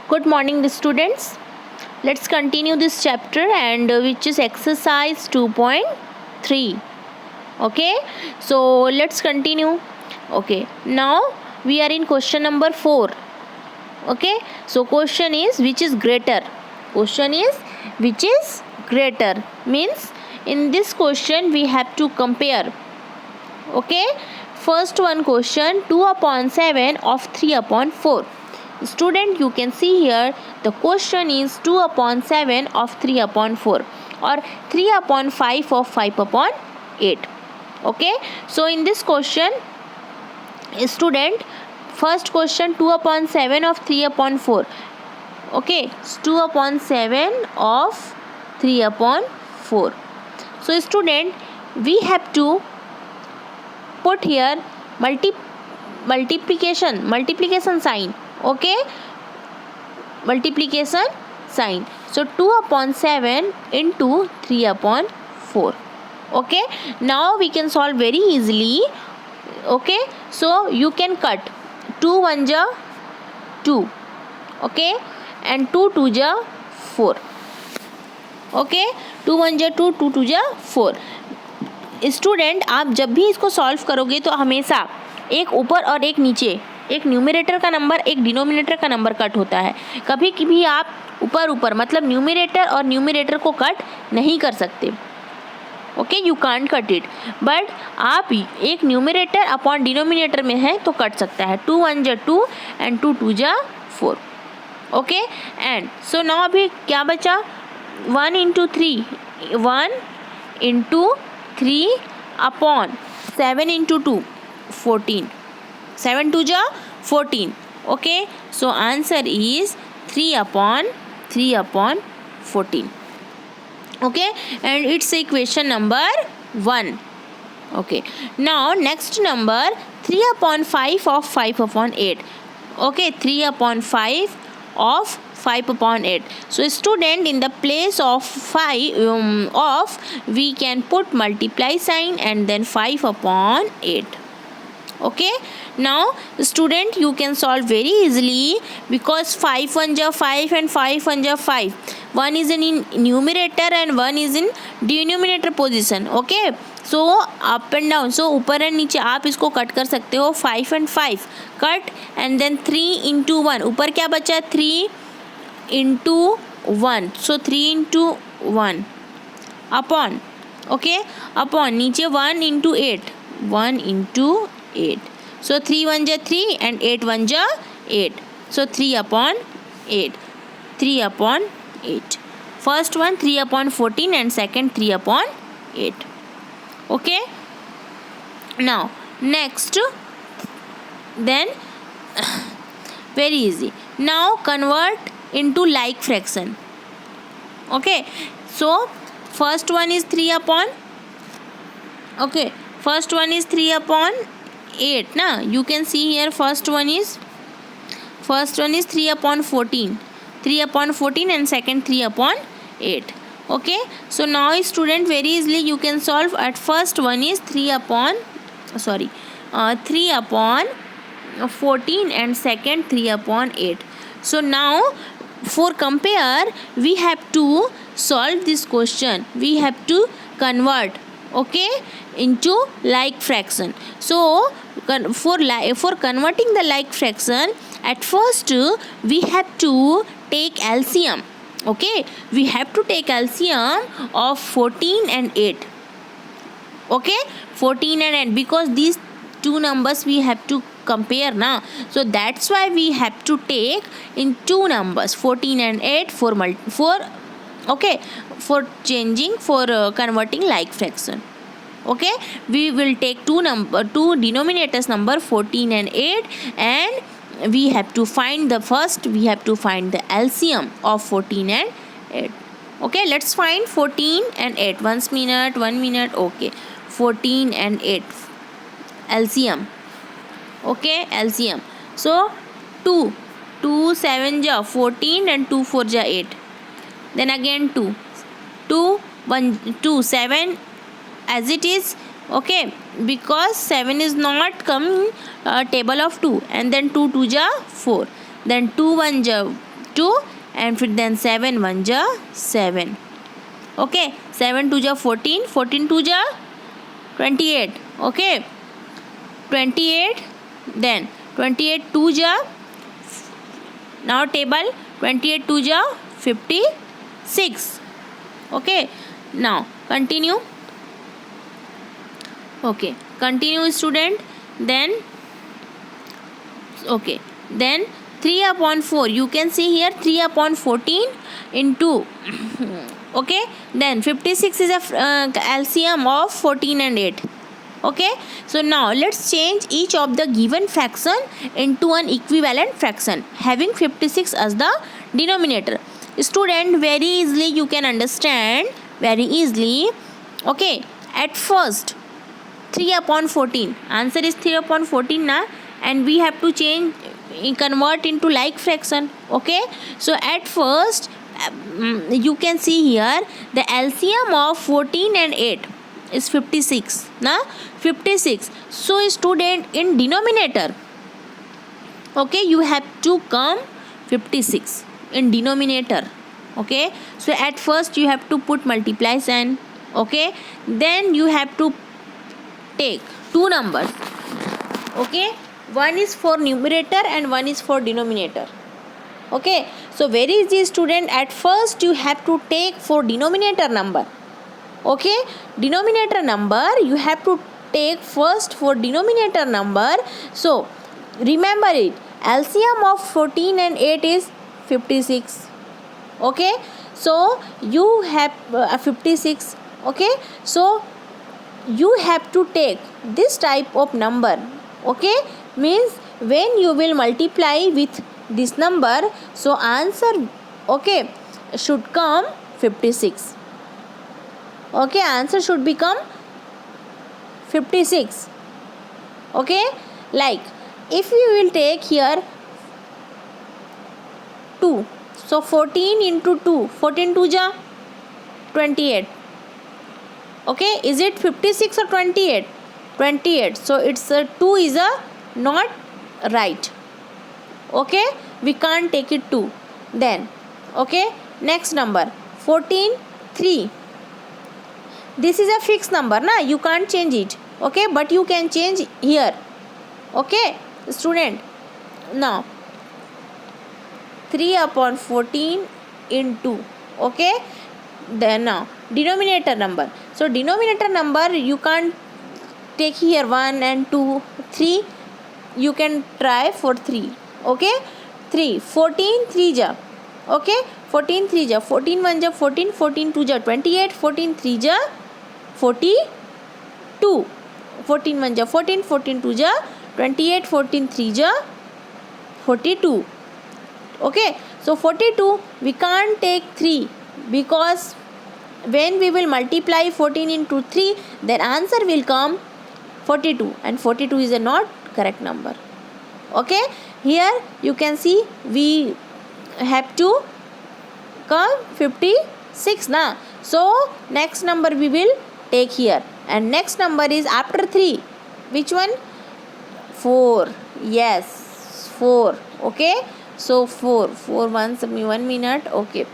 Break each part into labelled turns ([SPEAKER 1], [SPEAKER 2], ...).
[SPEAKER 1] Good morning, students. Let's continue this chapter and which is exercise 2.3. Okay, so let's continue. Okay, now we are in question number 4. Okay, so question is which is greater. Question is which is greater means in this question we have to compare. Okay, first one question 2/7 of 3/4. Student, you can see here the question is 2/7 of 3/4 or 3/5 of 5/8. Okay, so in this question, student, first question 2/7 of 3/4. Okay, 2/7 of 3/4. So student, we have to put here multiplication sign. Okay, multiplication sign. So 2/7 into 3/4. Okay, now we can solve very easily. Okay, so you can cut 2 1 ja 2. Okay, and 2 2 ja 4. Okay, 2 1 ja 2, 2 2 ja 4. Student, आप जब भी इसको solve करोगे तो हमेशा एक ऊपर और एक नीचे, एक न्यूमरेटर का नंबर एक डिनोमिनेटर का नंबर कट होता है. कभी कभी आप ऊपर मतलब न्यूमरेटर और न्यूमरेटर को कट नहीं कर सकते. Okay, you can't cut it, but आप एक न्यूमरेटर अपॉन डिनोमिनेटर में है तो कट सकता है. 2 1 जा 2 एंड 2 2 जा 4. ओके, एंड सो नाउ अभी क्या बचा? 1 इंटू 3, 1 इंटू 3 अपॉन 7 इंटू 2, 14. 7 2 जा 14. Okay, so answer is 3/14. Okay, and it's equation number 1. Okay, now next number 3/5 of 5/8. Okay, 3/5 of 5/8. So student, in the place of 5 we can put multiply sign and then 5/8. Okay, now student, you can solve very easily because 5 1 ja 5 and 5 1 ja 5. One is in numerator and one is in denominator position. Okay, so up and down, so ऊपर and नीचे आप इसको cut कर सकते हो. 5 and 5 cut and then 3 into 1. ऊपर क्या बचा? 3 into 1. So 3 into 1 upon. Okay, upon नीचे 1 into 8. 1 into 8. So 3 1 ja 3 and 8 1 ja 8. So 3/8. 3/8. First one 3/14 and second 3/8. Okay, now next, then very easy. Now convert into like fraction. Okay, so first one is 3/8 na. You can see here first one is 3/14 and second 3/8. Okay, so now student, very easily you can solve. At first one is 3/14 and second 3/8. So now for compare we have to solve this question. We have to convert, okay, into like fraction. So for converting the like fraction, at first we have to take LCM. Okay, we have to take LCM of 14 and 8. Okay, 14 and 8, because these two numbers we have to compare now, so that's why we have to take in two numbers 14 and 8 for converting like fraction. Okay, we will take two denominators number 14 and 8, and we have to find the LCM of 14 and 8. Okay, let's find 14 and 8. 1 minute. Okay, 14 and 8 LCM. Okay, LCM. So 2 7 ja 14 and 2 4 ja 8. Then again 2 7 as it is. Okay, because 7 is not coming table of 2, and then 2 2 ja 4, then 2 1 ja 2 and then 7 1 ja 7. Okay, 7 2 ja 14, 14 2 ja 28. Okay, 28, then 28 2 ja, now table 28 2 ja 56. Okay, now continue. Okay, continue student. Then okay, then 3 upon 4, you can see here 3 upon 14 into okay, then 56 is a LCM of 14 and 8. Okay, so now let's change each of the given fraction into an equivalent fraction having 56 as the denominator. Student, very easily you can understand, very easily. Okay, at first 3 upon 14, answer is 3 upon 14 na, and we have to change, convert into like fraction. Okay, so at first you can see here the LCM of 14 and 8 is 56 na, 56. So student, in denominator, okay, you have to come 56 in denominator. Okay, so at first you have to put multiply sign. Okay, then you have to take two numbers. Okay, one is for numerator and one is for denominator. Okay, so very easy student, at first you have to take for denominator number. Okay, denominator number you have to take first for denominator number. So remember it, LCM of 14 and 8 is 56. Okay, so you have 56. Okay, so you have to take this type of number. Okay, means when you will multiply with this number, so answer, okay, should come 56. Okay, answer should become 56. Okay, like if you will take here 2, so 14 into 2, 14 2 ja 28. Okay, is it 56 or 28? 28. So it's 2 is a not right. Okay, we can't take it 2. Then okay, next number 14 3. This is a fixed number na, you can't change it. Okay, but you can change here. Okay student, now 3 upon 14 into, okay, then now denominator number. So denominator number you can't take here 1 and 2 3, you can try for 3. Okay, 3 14 3 ja, okay, 14 3 ja 14 1 ja 14, 14 2 ja 28, 14 3 ja 42, 14 1 ja 14, 14 2 ja 28, 14 3 ja 42. Okay, so 42 we can't take 3 because when we will multiply 14 into 3, then answer will come 42, and 42 is a not correct number. Okay, here you can see we have to come 56 na. So next number we will take here, and next number is after 3. Which one? 4. Yes, 4. Okay, so 4 1 minute. Okay,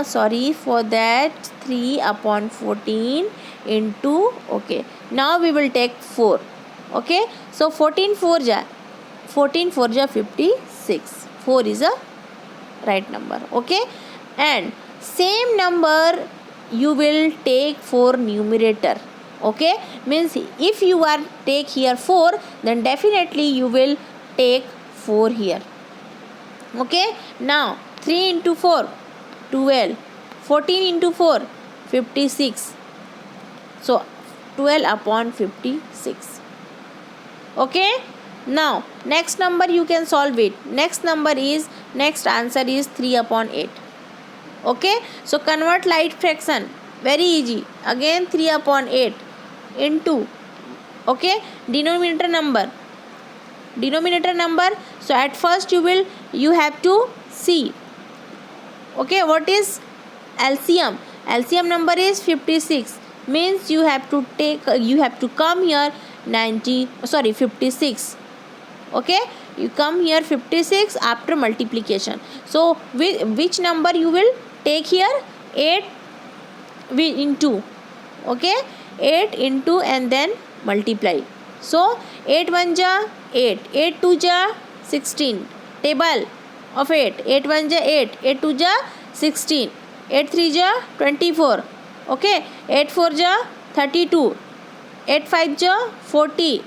[SPEAKER 1] sorry for that, 3 upon 14 into, okay, now we will take 4. Okay, so 14 4 ja 56. 4 is a right number. Okay, and same number you will take for numerator. Okay, means if you are take here 4, then definitely you will take 4 here. Okay, now 3 into 4 12, 14 into 4 56. So 12 upon 56. Okay, now next number you can solve it. Next answer is 3 upon 8. Okay, so convert like fraction, very easy. Again 3 upon 8 into, okay, denominator number. So at first you have to see, okay, what is LCM. LCM number is 56, means you have to take, you have to come here 56. Okay, you come here 56 after multiplication. So which number you will take here? 8 into, okay, 8 into and then multiply. So 8 1 ja 8, 8 2 ja 16, table of 8, 8 1 ja 8, 8 2 ja 16, 8 3 ja 24, okay, 8 4 ja 32, 8 5 ja 40,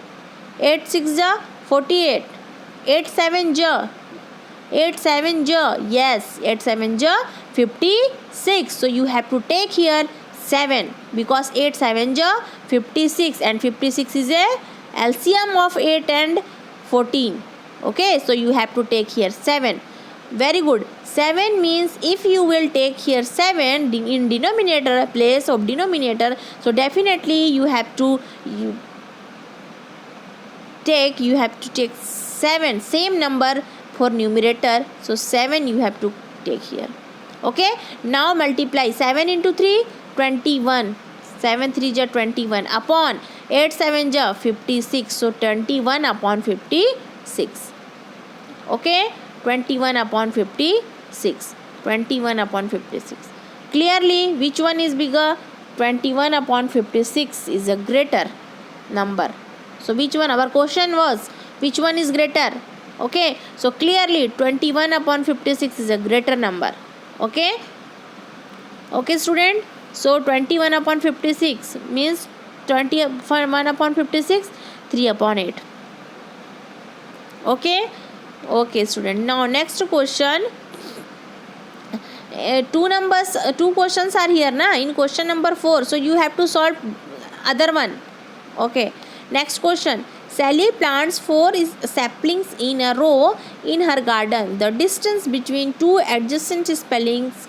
[SPEAKER 1] 8 6 ja 48, 8 7 ja 8 7 ja, yes, 8 7 ja 56. So you have to take here 7 because 8 7 ja 56 and 56 is a LCM of 8 and 14. Okay, so you have to take here 7. Very good. 7 means if you will take here 7 in denominator place of denominator, so definitely you have to take 7 same number for numerator. So 7 you have to take here. Okay, now multiply 7 into 3 21, 7 3 ja 21 upon 8 7 ja 56, so 21 upon 56. Okay, 21 upon 56, 21 upon 56. Clearly which one is bigger? 21 upon 56 is a greater number. So which one? Our question was which one is greater? Okay, so clearly 21 upon 56 is a greater number. Okay, okay student. So 21 upon 56 means 21 upon 56 3 upon 8. Okay, okay student. Now next question. Two questions are here na in question number 4, so you have to solve other one. Okay, next question. Sally plants 4 saplings in a row in her garden. The distance between two adjacent spellings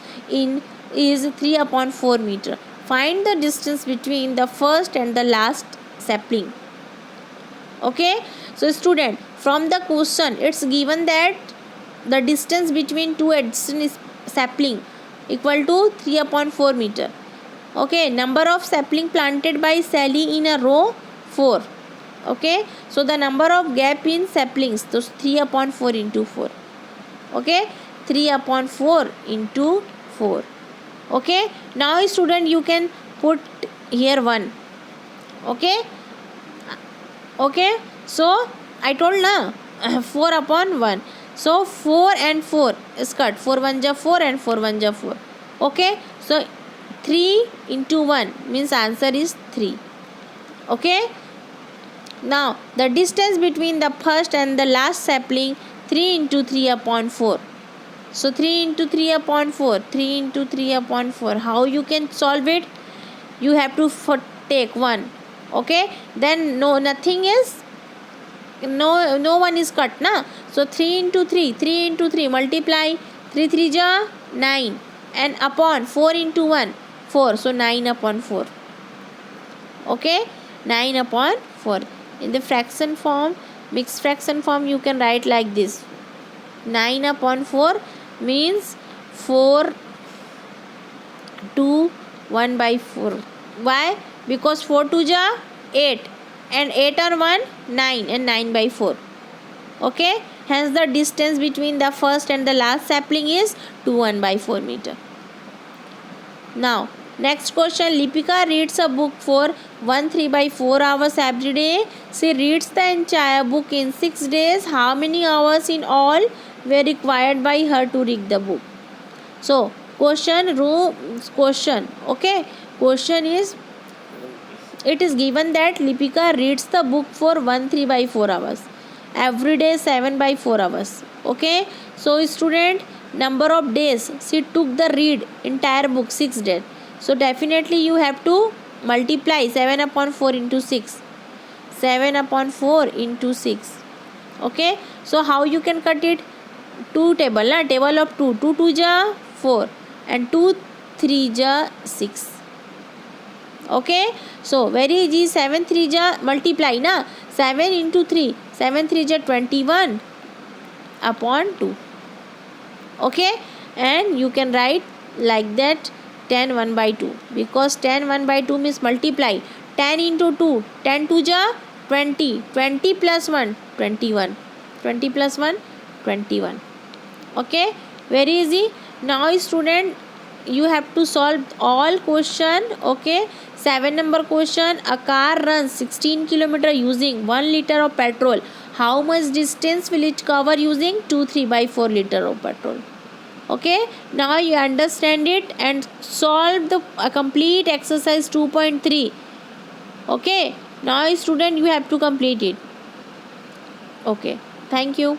[SPEAKER 1] is 3 upon 4 meter. Find the distance between the first and the last sapling. Okay, so student, from the question it's given that the distance between two adjacent sapling equal to 3 upon 4 meter. Okay, number of sapling planted by Sally in a row 4. Okay, so the number of gap in saplings, so 3 upon 4 into 4. Okay, 3 upon 4 into 4. Okay, now student you can put here 1. Okay, okay, so I told na 4 upon 1. So 4 and 4 is cut. 4 1 ja 4 and 4 1 ja 4. Okay, so 3 into 1 means answer is 3. Okay, now the distance between the first and the last sapling 3 into 3 upon 4. So 3 into 3 upon 4, 3 into 3 upon 4. How you can solve it? You have to take 1. Okay, then nothing is no one is cut na. So 3 into 3, 3 into 3 multiply 3 3 ja 9 and upon 4 into 1 4, so 9 upon 4. Okay, 9 upon 4. In the fraction form, mixed fraction form, you can write like this. 9 upon 4 means 4 2 1 by 4. Why? Because 4 2 ja 8 and 8 on 1 9 and 9 by 4. Okay, hence the distance between the first and the last sapling is 2 1 by 4 meter. Now next question. Lipika reads a book for 1 by 4 hours every day. She reads the entire book in 6 days. How many hours in all were required by her to read the book? So question. Okay, question is, it is given that Lipika reads the book for 1 by 4 hours every day, 7 by 4 hours. Okay, so student, number of days she took the read entire book 6 days. So definitely you have to multiply 7 upon 4 into 6. 7 upon 4 into 6. Okay, so how you can cut it? 2 table na, table of 2. 2 2 ja 4 and 2 3 ja 6. Okay, so very easy. 7 3 ja multiply na, 7 into 3, 7 3 ja 21 upon 2. Okay, and you can write like that 10 1 by 2, because 10 1 by 2 means multiply 10 into 2, 10 2 ja 20, 20 plus 1 21. 20 plus 1, 21. Okay, very easy. Now student, you have to solve all question. Okay, 7 number question. A car runs 16 kilometer using 1 liter of petrol. How much distance will it cover using 2,3/4 liter of petrol? Okay, now you understand it and solve the complete exercise 2.3. Okay, now student, you have to complete it. Okay, thank you.